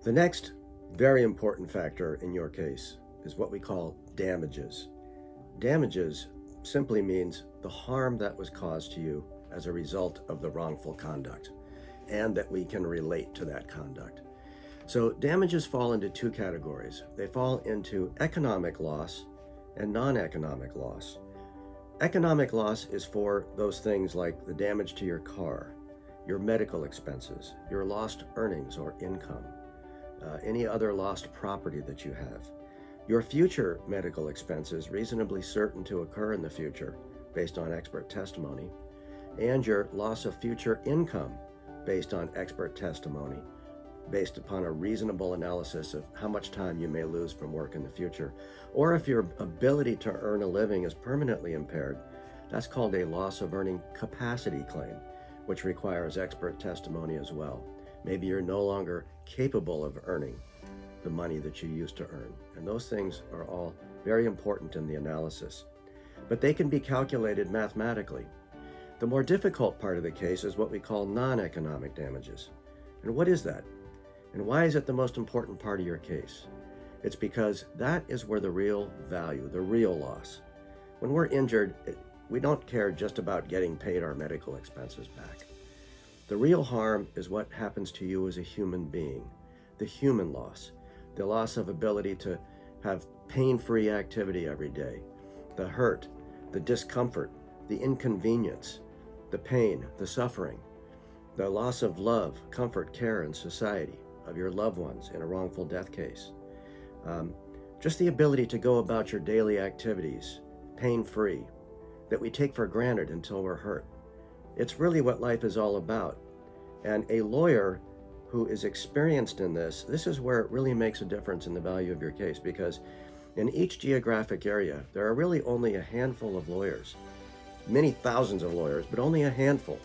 The next very important factor in your case is what we call damages. Damages simply means the harm that was caused to you as a result of the wrongful conduct, and that we can relate to that conduct. So damages fall into two categories. They fall into economic loss and non-economic loss. Economic loss is for those things like the damage to your car, your medical expenses, your lost earnings or income, any other lost property that you have, your future medical expenses reasonably certain to occur in the future based on expert testimony, and your loss of future income based on expert testimony, based upon a reasonable analysis of how much time you may lose from work in the future. Or if your ability to earn a living is permanently impaired, that's called a loss of earning capacity claim, which requires expert testimony as well. Maybe you're no longer capable of earning the money that you used to earn. And those things are all very important in the analysis. But they can be calculated mathematically. The more difficult part of the case is what we call non-economic damages. And what is that? And why is it the most important part of your case? It's because that is where the real value, the real loss. When we're injured, we don't care just about getting paid our medical expenses back. The real harm is what happens to you as a human being, the human loss, the loss of ability to have pain-free activity every day, the hurt, the discomfort, the inconvenience, the pain, the suffering, the loss of love, comfort, care, and society of your loved ones in a wrongful death case. Just the ability to go about your daily activities pain-free that we take for granted until we're hurt. It's really what life is all about. And a lawyer who is experienced in this is where it really makes a difference in the value of your case, because in each geographic area, there are really only a handful of lawyers, many thousands of lawyers, but only a handful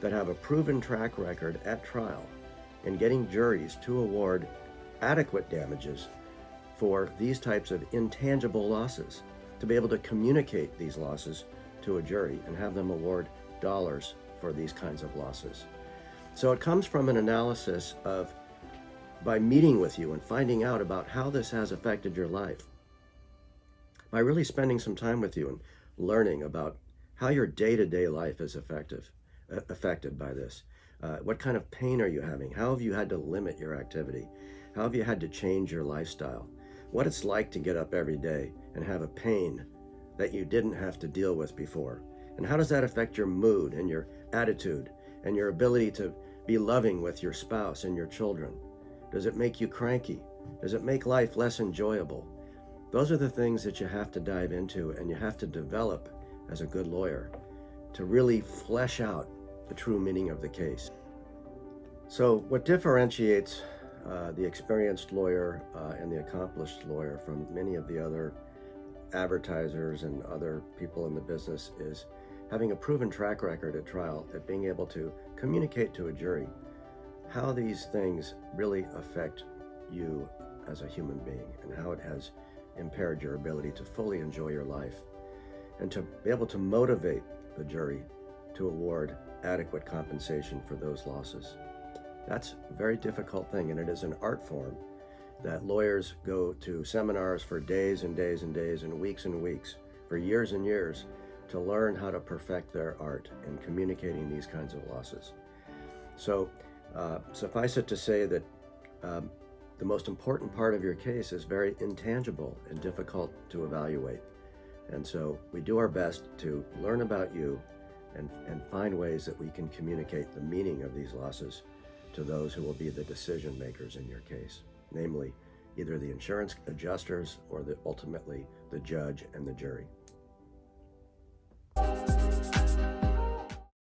that have a proven track record at trial in getting juries to award adequate damages for these types of intangible losses, to be able to communicate these losses to a jury and have them award dollars for these kinds of losses. So it comes from an analysis of, by meeting with you and finding out about how this has affected your life, by really spending some time with you and learning about how your day-to-day life is affected by this. What kind of pain are you having? How have you had to limit your activity? How have you had to change your lifestyle? What it's like to get up every day and have a pain that you didn't have to deal with before. And how does that affect your mood and your attitude and your ability to be loving with your spouse and your children? Does it make you cranky? Does it make life less enjoyable? Those are the things that you have to dive into and you have to develop as a good lawyer to really flesh out the true meaning of the case. So what differentiates the experienced lawyer and the accomplished lawyer from many of the other advertisers and other people in the business is having a proven track record at trial, at being able to communicate to a jury how these things really affect you as a human being and how it has impaired your ability to fully enjoy your life, and to be able to motivate the jury to award adequate compensation for those losses. That's a very difficult thing, and it is an art form that lawyers go to seminars for days and days and days and weeks, for years and years, to learn how to perfect their art in communicating these kinds of losses. So suffice it to say that the most important part of your case is very intangible and difficult to evaluate. And so we do our best to learn about you and find ways that we can communicate the meaning of these losses to those who will be the decision makers in your case, namely either the insurance adjusters or ultimately the judge and the jury.